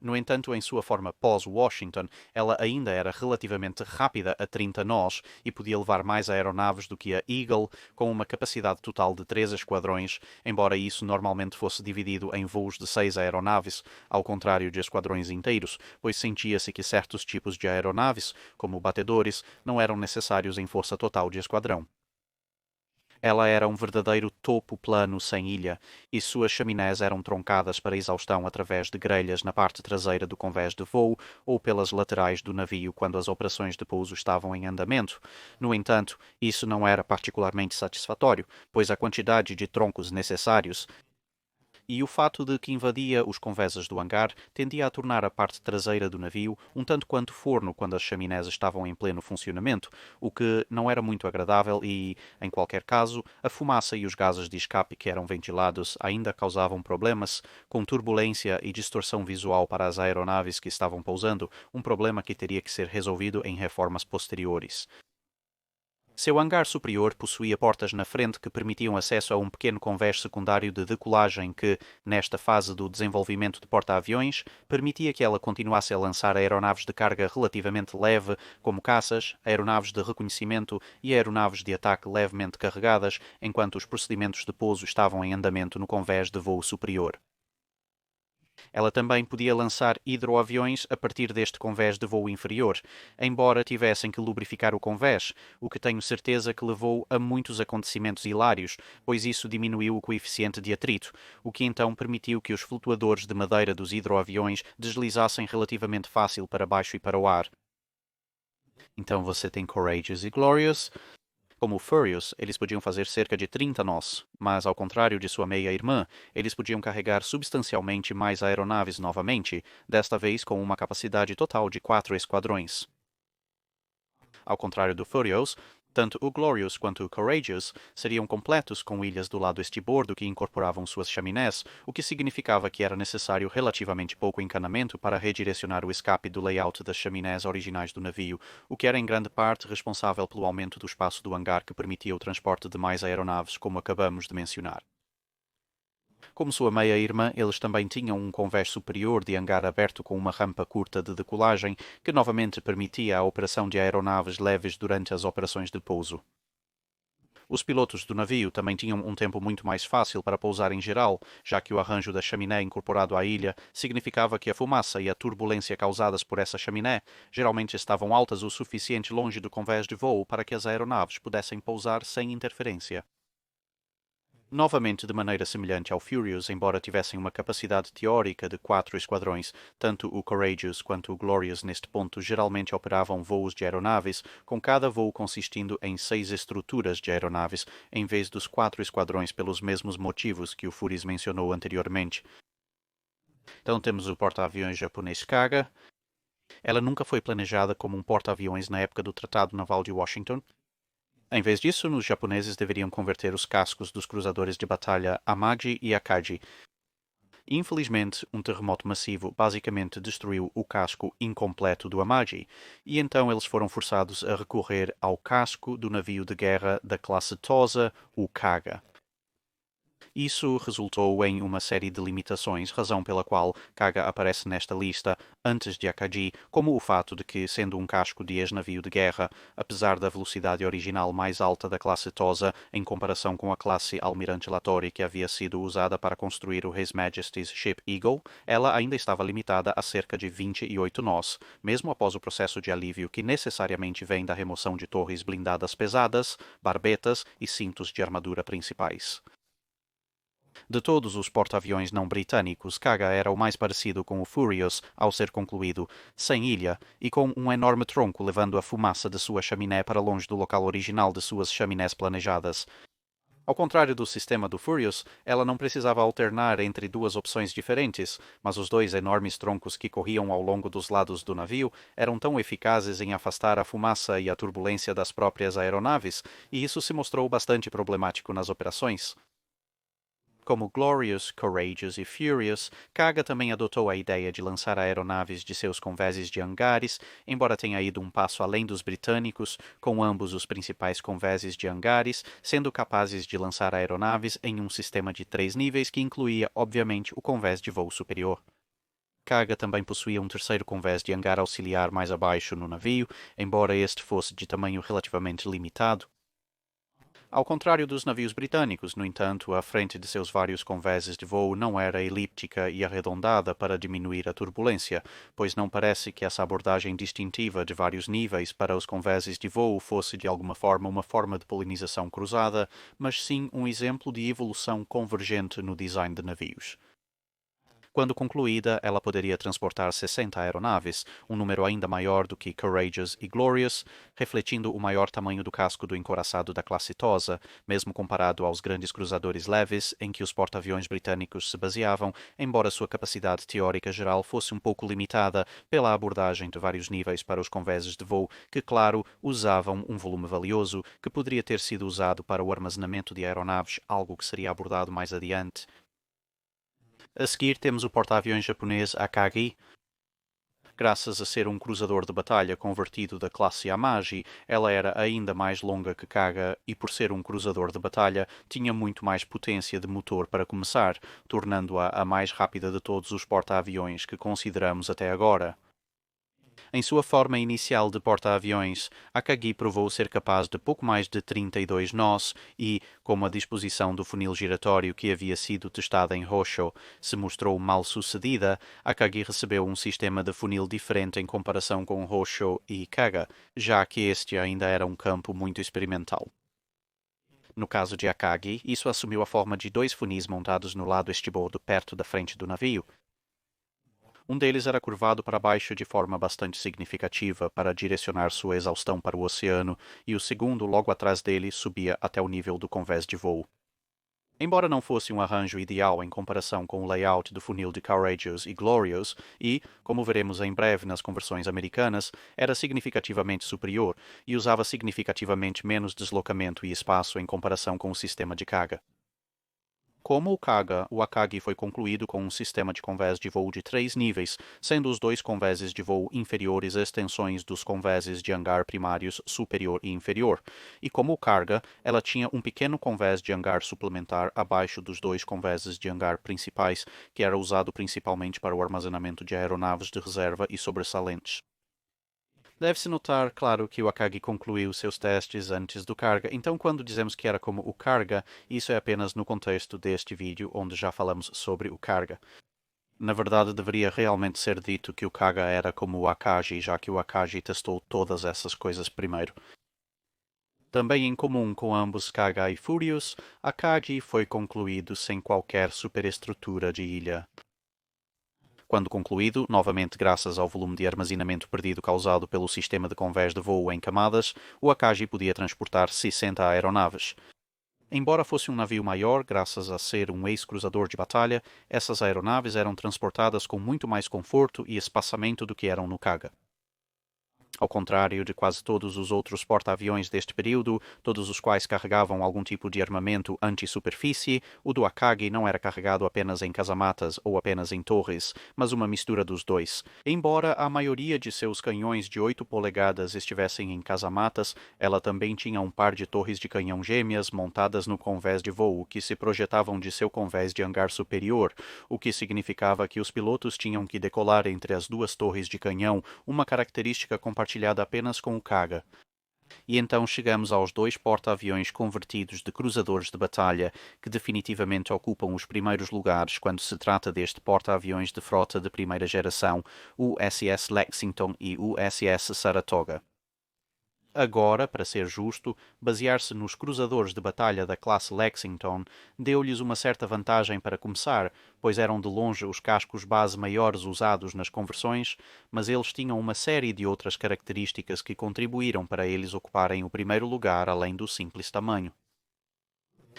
No entanto, em sua forma pós-Washington, ela ainda era relativamente rápida a 30 nós e podia levar mais aeronaves do que a Eagle, com uma capacidade total de 3 esquadrões, embora isso normalmente fosse dividido em voos de 6 aeronaves, ao contrário de esquadrões inteiros, pois sentia-se que certos tipos de aeronaves, como batedores, não eram necessários em força total de esquadrão. Ela era um verdadeiro topo plano sem ilha, e suas chaminés eram troncadas para exaustão através de grelhas na parte traseira do convés de voo ou pelas laterais do navio quando as operações de pouso estavam em andamento. No entanto, isso não era particularmente satisfatório, pois a quantidade de troncos necessários e o fato de que invadia os convéses do hangar tendia a tornar a parte traseira do navio um tanto quanto forno quando as chaminés estavam em pleno funcionamento, o que não era muito agradável e, em qualquer caso, a fumaça e os gases de escape que eram ventilados ainda causavam problemas, com turbulência e distorção visual para as aeronaves que estavam pousando, um problema que teria que ser resolvido em reformas posteriores. Seu hangar superior possuía portas na frente que permitiam acesso a um pequeno convés secundário de decolagem que, nesta fase do desenvolvimento de porta-aviões, permitia que ela continuasse a lançar aeronaves de carga relativamente leve, como caças, aeronaves de reconhecimento e aeronaves de ataque levemente carregadas, enquanto os procedimentos de pouso estavam em andamento no convés de voo superior. Ela também podia lançar hidroaviões a partir deste convés de voo inferior, embora tivessem que lubrificar o convés, o que tenho certeza que levou a muitos acontecimentos hilários, pois isso diminuiu o coeficiente de atrito, o que então permitiu que os flutuadores de madeira dos hidroaviões deslizassem relativamente fácil para baixo e para o ar. Então você tem Courageous e Glorious. Como Furious, eles podiam fazer cerca de 30 nós, mas ao contrário de sua meia-irmã, eles podiam carregar substancialmente mais aeronaves novamente, desta vez com uma capacidade total de 4 esquadrões. Ao contrário do Furious, tanto o Glorious quanto o Courageous seriam completos com ilhas do lado estibordo que incorporavam suas chaminés, o que significava que era necessário relativamente pouco encanamento para redirecionar o escape do layout das chaminés originais do navio, o que era em grande parte responsável pelo aumento do espaço do hangar que permitia o transporte de mais aeronaves, como acabamos de mencionar. Como sua meia-irmã, eles também tinham um convés superior de hangar aberto com uma rampa curta de decolagem que novamente permitia a operação de aeronaves leves durante as operações de pouso. Os pilotos do navio também tinham um tempo muito mais fácil para pousar em geral, já que o arranjo da chaminé incorporado à ilha significava que a fumaça e a turbulência causadas por essa chaminé geralmente estavam altas o suficiente longe do convés de voo para que as aeronaves pudessem pousar sem interferência. Novamente de maneira semelhante ao Furious, embora tivessem uma capacidade teórica de 4 esquadrões, tanto o Courageous quanto o Glorious neste ponto geralmente operavam voos de aeronaves, com cada voo consistindo em 6 estruturas de aeronaves, em vez dos 4 esquadrões pelos mesmos motivos que o Furious mencionou anteriormente. Então temos o porta-aviões japonês Kaga. Ela nunca foi planejada como um porta-aviões na época do Tratado Naval de Washington. Em vez disso, os japoneses deveriam converter os cascos dos cruzadores de batalha Amagi e Akagi. Infelizmente, um terremoto massivo basicamente destruiu o casco incompleto do Amagi, e então eles foram forçados a recorrer ao casco do navio de guerra da classe Tosa, o Kaga. Isso resultou em uma série de limitações, razão pela qual Kaga aparece nesta lista antes de Akagi, como o fato de que, sendo um casco de ex-navio de guerra, apesar da velocidade original mais alta da classe Tosa em comparação com a classe Almirante Latori que havia sido usada para construir o His Majesty's Ship Eagle, ela ainda estava limitada a cerca de 28 nós, mesmo após o processo de alívio que necessariamente vem da remoção de torres blindadas pesadas, barbetas e cintos de armadura principais. De todos os porta-aviões não britânicos, Kaga era o mais parecido com o Furious ao ser concluído, sem ilha e com um enorme tronco levando a fumaça de sua chaminé para longe do local original de suas chaminés planejadas. Ao contrário do sistema do Furious, ela não precisava alternar entre duas opções diferentes, mas os dois enormes troncos que corriam ao longo dos lados do navio eram tão eficazes em afastar a fumaça e a turbulência das próprias aeronaves, e isso se mostrou bastante problemático nas operações. Como Glorious, Courageous e Furious, Kaga também adotou a ideia de lançar aeronaves de seus convéses de hangares, embora tenha ido um passo além dos britânicos, com ambos os principais convéses de hangares sendo capazes de lançar aeronaves em um sistema de 3 níveis que incluía, obviamente, o convés de voo superior. Kaga também possuía um terceiro convés de hangar auxiliar mais abaixo no navio, embora este fosse de tamanho relativamente limitado. Ao contrário dos navios britânicos, no entanto, a frente de seus vários convéses de voo não era elíptica e arredondada para diminuir a turbulência, pois não parece que essa abordagem distintiva de vários níveis para os convéses de voo fosse de alguma forma uma forma de polinização cruzada, mas sim um exemplo de evolução convergente no design de navios. Quando concluída, ela poderia transportar 60 aeronaves, um número ainda maior do que Courageous e Glorious, refletindo o maior tamanho do casco do encoraçado da classe Tosa, mesmo comparado aos grandes cruzadores leves em que os porta-aviões britânicos se baseavam, embora sua capacidade teórica geral fosse um pouco limitada pela abordagem de vários níveis para os convéses de voo, que, claro, usavam um volume valioso que poderia ter sido usado para o armazenamento de aeronaves, algo que seria abordado mais adiante. A seguir temos o porta-aviões japonês Akagi. Graças a ser um cruzador de batalha convertido da classe Amagi, ela era ainda mais longa que Kaga e, por ser um cruzador de batalha, tinha muito mais potência de motor para começar, tornando-a a mais rápida de todos os porta-aviões que consideramos até agora. Em sua forma inicial de porta-aviões, Akagi provou ser capaz de pouco mais de 32 nós e, como a disposição do funil giratório que havia sido testada em Hosho se mostrou mal sucedida, Akagi recebeu um sistema de funil diferente em comparação com Hosho e Kaga, já que este ainda era um campo muito experimental. No caso de Akagi, isso assumiu a forma de 2 funis montados no lado estribordo perto da frente do navio. Um deles era curvado para baixo de forma bastante significativa para direcionar sua exaustão para o oceano, e o segundo, logo atrás dele, subia até o nível do convés de voo. Embora não fosse um arranjo ideal em comparação com o layout do funil de Courageous e Glorious, e, como veremos em breve nas conversões americanas, era significativamente superior e usava significativamente menos deslocamento e espaço em comparação com o sistema de Kaga. Como o Kaga, o Akagi foi concluído com um sistema de convés de voo de 3 níveis, sendo os 2 convéses de voo inferiores extensões dos convéses de hangar primários superior e inferior, e como o Kaga, ela tinha um pequeno convés de hangar suplementar abaixo dos 2 convéses de hangar principais, que era usado principalmente para o armazenamento de aeronaves de reserva e sobressalentes. Deve-se notar, claro, que o Akagi concluiu seus testes antes do Kaga, então quando dizemos que era como o Kaga, isso é apenas no contexto deste vídeo, onde já falamos sobre o Kaga. Na verdade, deveria realmente ser dito que o Kaga era como o Akagi, já que o Akagi testou todas essas coisas primeiro. Também em comum com ambos Kaga e Furious, Akagi foi concluído sem qualquer superestrutura de ilha. Quando concluído, novamente graças ao volume de armazenamento perdido causado pelo sistema de convés de voo em camadas, o Akagi podia transportar 60 aeronaves. Embora fosse um navio maior, graças a ser um ex-cruzador de batalha, essas aeronaves eram transportadas com muito mais conforto e espaçamento do que eram no Kaga. Ao contrário de quase todos os outros porta-aviões deste período, todos os quais carregavam algum tipo de armamento anti-superfície, o do Akagi não era carregado apenas em casamatas ou apenas em torres, mas uma mistura dos dois. Embora a maioria de seus canhões de 8 polegadas estivessem em casamatas, ela também tinha um par de torres de canhão gêmeas montadas no convés de voo, que se projetavam de seu convés de hangar superior, o que significava que os pilotos tinham que decolar entre as duas torres de canhão, uma característica compartilhada apenas com o Kaga. E então chegamos aos dois porta-aviões convertidos de cruzadores de batalha que definitivamente ocupam os primeiros lugares quando se trata deste porta-aviões de frota de primeira geração, o USS Lexington e o USS Saratoga. Agora, para ser justo, basear-se nos cruzadores de batalha da classe Lexington deu-lhes uma certa vantagem para começar, pois eram de longe os cascos base maiores usados nas conversões, mas eles tinham uma série de outras características que contribuíram para eles ocuparem o primeiro lugar além do simples tamanho.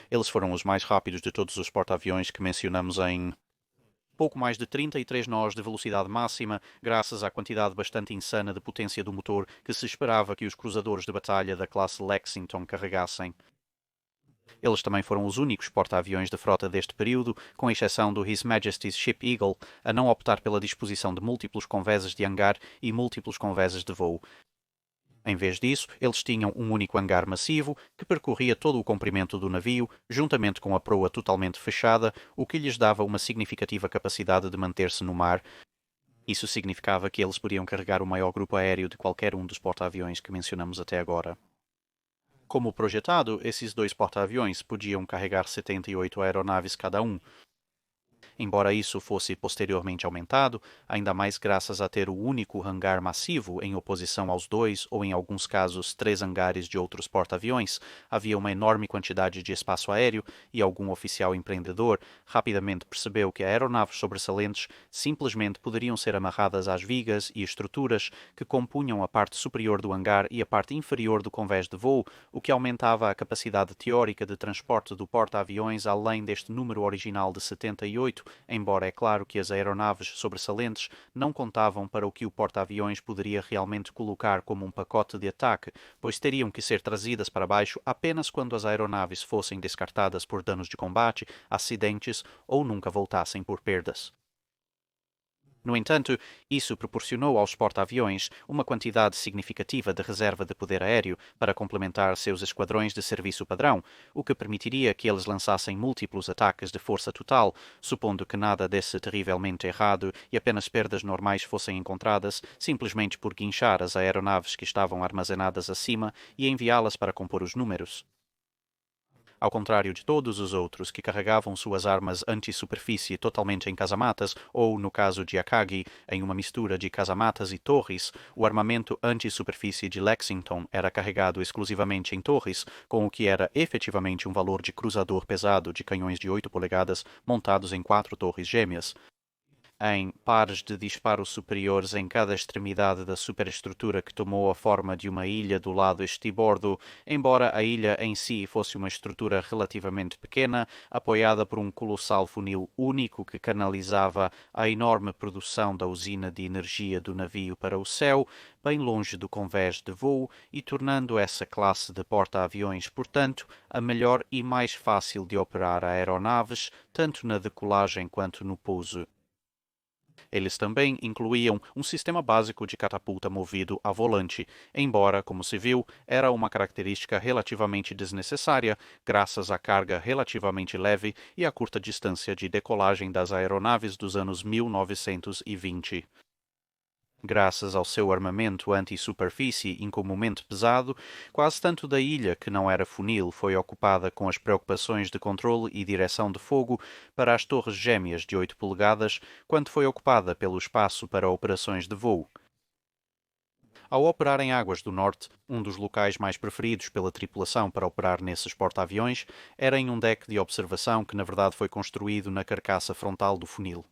Eles foram os mais rápidos de todos os porta-aviões que mencionamos em pouco mais de 33 nós de velocidade máxima, graças à quantidade bastante insana de potência do motor que se esperava que os cruzadores de batalha da classe Lexington carregassem. Eles também foram os únicos porta-aviões da frota deste período, com exceção do His Majesty's Ship Eagle, a não optar pela disposição de múltiplos convéses de hangar e múltiplos convéses de voo. Em vez disso, eles tinham um único hangar massivo que percorria todo o comprimento do navio, juntamente com a proa totalmente fechada, o que lhes dava uma significativa capacidade de manter-se no mar. Isso significava que eles podiam carregar o maior grupo aéreo de qualquer um dos porta-aviões que mencionamos até agora. Como projetado, esses dois porta-aviões podiam carregar 78 aeronaves cada um. Embora isso fosse posteriormente aumentado, ainda mais graças a ter o único hangar massivo em oposição aos dois ou, em alguns casos, 3 hangares de outros porta-aviões, havia uma enorme quantidade de espaço aéreo e algum oficial empreendedor rapidamente percebeu que aeronaves sobressalentes simplesmente poderiam ser amarradas às vigas e estruturas que compunham a parte superior do hangar e a parte inferior do convés de voo, o que aumentava a capacidade teórica de transporte do porta-aviões além deste número original de 78, embora é claro que as aeronaves sobressalentes não contavam para o que o porta-aviões poderia realmente colocar como um pacote de ataque, pois teriam que ser trazidas para baixo apenas quando as aeronaves fossem descartadas por danos de combate, acidentes ou nunca voltassem por perdas. No entanto, isso proporcionou aos porta-aviões uma quantidade significativa de reserva de poder aéreo para complementar seus esquadrões de serviço padrão, o que permitiria que eles lançassem múltiplos ataques de força total, supondo que nada desse terrivelmente errado e apenas perdas normais fossem encontradas, simplesmente por guinchar as aeronaves que estavam armazenadas acima e enviá-las para compor os números. Ao contrário de todos os outros que carregavam suas armas anti-superfície totalmente em casamatas, ou, no caso de Akagi, em uma mistura de casamatas e torres, o armamento anti-superfície de Lexington era carregado exclusivamente em torres, com o que era efetivamente um valor de cruzador pesado de canhões de 8 polegadas montados em 4 torres gêmeas, em pares de disparo superiores em cada extremidade da superestrutura que tomou a forma de uma ilha do lado estibordo, embora a ilha em si fosse uma estrutura relativamente pequena, apoiada por um colossal funil único que canalizava a enorme produção da usina de energia do navio para o céu, bem longe do convés de voo, e tornando essa classe de porta-aviões, portanto, a melhor e mais fácil de operar aeronaves, tanto na decolagem quanto no pouso. Eles também incluíam um sistema básico de catapulta movido a volante, embora, como se viu, era uma característica relativamente desnecessária, graças à carga relativamente leve e à curta distância de decolagem das aeronaves dos anos 1920. Graças ao seu armamento anti-superfície incomumente pesado, quase tanto da ilha que não era funil foi ocupada com as preocupações de controle e direção de fogo para as torres gêmeas de 8 polegadas, quanto foi ocupada pelo espaço para operações de voo. Ao operar em águas do norte, um dos locais mais preferidos pela tripulação para operar nesses porta-aviões era em um deck de observação que na verdade foi construído na carcaça frontal do funil.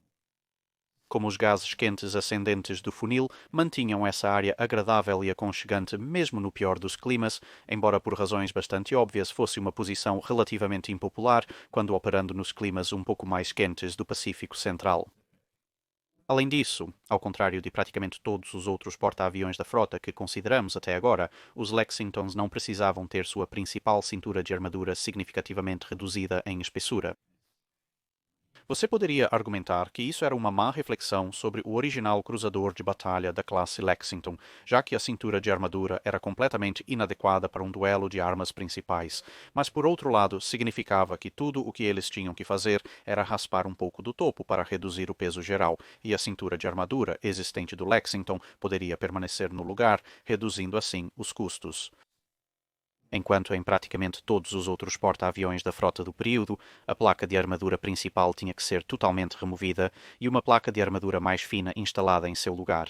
como os gases quentes ascendentes do funil mantinham essa área agradável e aconchegante mesmo no pior dos climas, embora por razões bastante óbvias fosse uma posição relativamente impopular quando operando nos climas um pouco mais quentes do Pacífico Central. Além disso, ao contrário de praticamente todos os outros porta-aviões da frota que consideramos até agora, os Lexingtons não precisavam ter sua principal cintura de armadura significativamente reduzida em espessura. Você poderia argumentar que isso era uma má reflexão sobre o original cruzador de batalha da classe Lexington, já que a cintura de armadura era completamente inadequada para um duelo de armas principais, mas por outro lado significava que tudo o que eles tinham que fazer era raspar um pouco do topo para reduzir o peso geral, e a cintura de armadura existente do Lexington poderia permanecer no lugar, reduzindo assim os custos. Enquanto em praticamente todos os outros porta-aviões da frota do período, a placa de armadura principal tinha que ser totalmente removida e uma placa de armadura mais fina instalada em seu lugar.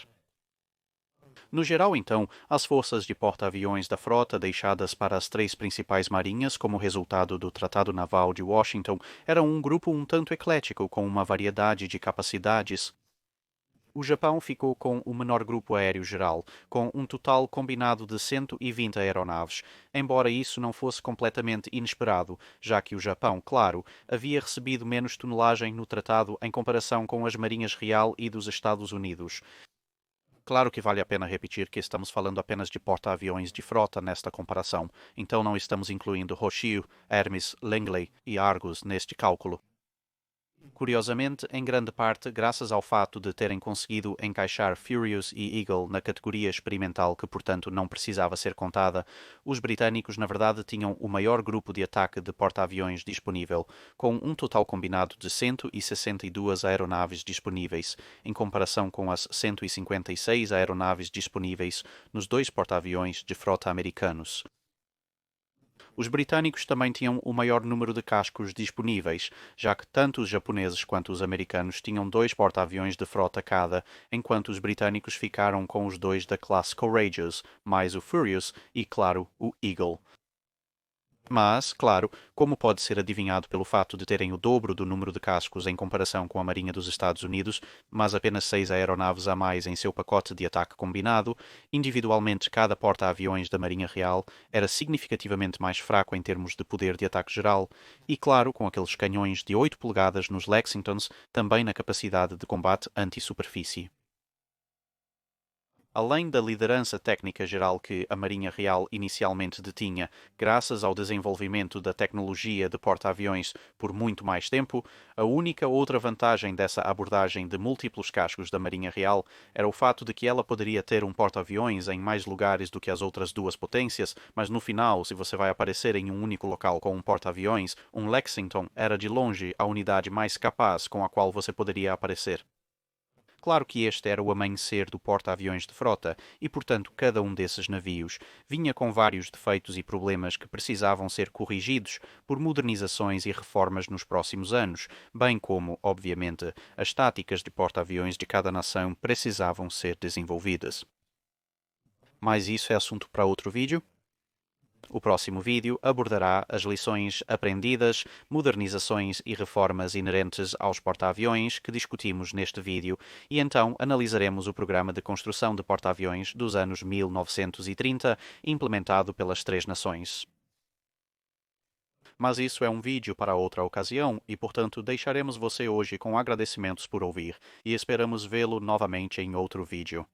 No geral, então, as forças de porta-aviões da frota deixadas para as três principais marinhas como resultado do Tratado Naval de Washington eram um grupo um tanto eclético com uma variedade de capacidades. O Japão ficou com o menor grupo aéreo geral, com um total combinado de 120 aeronaves, embora isso não fosse completamente inesperado, já que o Japão, claro, havia recebido menos tonelagem no tratado em comparação com as marinhas real e dos Estados Unidos. Claro que vale a pena repetir que estamos falando apenas de porta-aviões de frota nesta comparação, então não estamos incluindo Hoshio, Hermes, Langley e Argus neste cálculo. Curiosamente, em grande parte graças ao fato de terem conseguido encaixar Furious e Eagle na categoria experimental que, portanto, não precisava ser contada, os britânicos, na verdade, tinham o maior grupo de ataque de porta-aviões disponível, com um total combinado de 162 aeronaves disponíveis, em comparação com as 156 aeronaves disponíveis nos dois porta-aviões de frota americanos. Os britânicos também tinham o maior número de cascos disponíveis, já que tanto os japoneses quanto os americanos tinham 2 porta-aviões de frota cada, enquanto os britânicos ficaram com os 2 da classe Courageous, mais o Furious e, claro, o Eagle. Mas, claro, como pode ser adivinhado pelo fato de terem o dobro do número de cascos em comparação com a Marinha dos Estados Unidos, mas apenas 6 aeronaves a mais em seu pacote de ataque combinado, individualmente cada porta-aviões da Marinha Real era significativamente mais fraco em termos de poder de ataque geral, e claro, com aqueles canhões de 8 polegadas nos Lexingtons, também na capacidade de combate anti-superfície. Além da liderança técnica geral que a Marinha Real inicialmente detinha, graças ao desenvolvimento da tecnologia de porta-aviões por muito mais tempo, a única outra vantagem dessa abordagem de múltiplos cascos da Marinha Real era o fato de que ela poderia ter um porta-aviões em mais lugares do que as outras duas potências, mas no final, se você vai aparecer em um único local com um porta-aviões, um Lexington era de longe a unidade mais capaz com a qual você poderia aparecer. Claro que este era o amanhecer do porta-aviões de frota e, portanto, cada um desses navios vinha com vários defeitos e problemas que precisavam ser corrigidos por modernizações e reformas nos próximos anos, bem como, obviamente, as táticas de porta-aviões de cada nação precisavam ser desenvolvidas. Mas isso é assunto para outro vídeo. O próximo vídeo abordará as lições aprendidas, modernizações e reformas inerentes aos porta-aviões que discutimos neste vídeo e então analisaremos o programa de construção de porta-aviões dos anos 1930 implementado pelas três nações. Mas isso é um vídeo para outra ocasião e, portanto, deixaremos você hoje com agradecimentos por ouvir e esperamos vê-lo novamente em outro vídeo.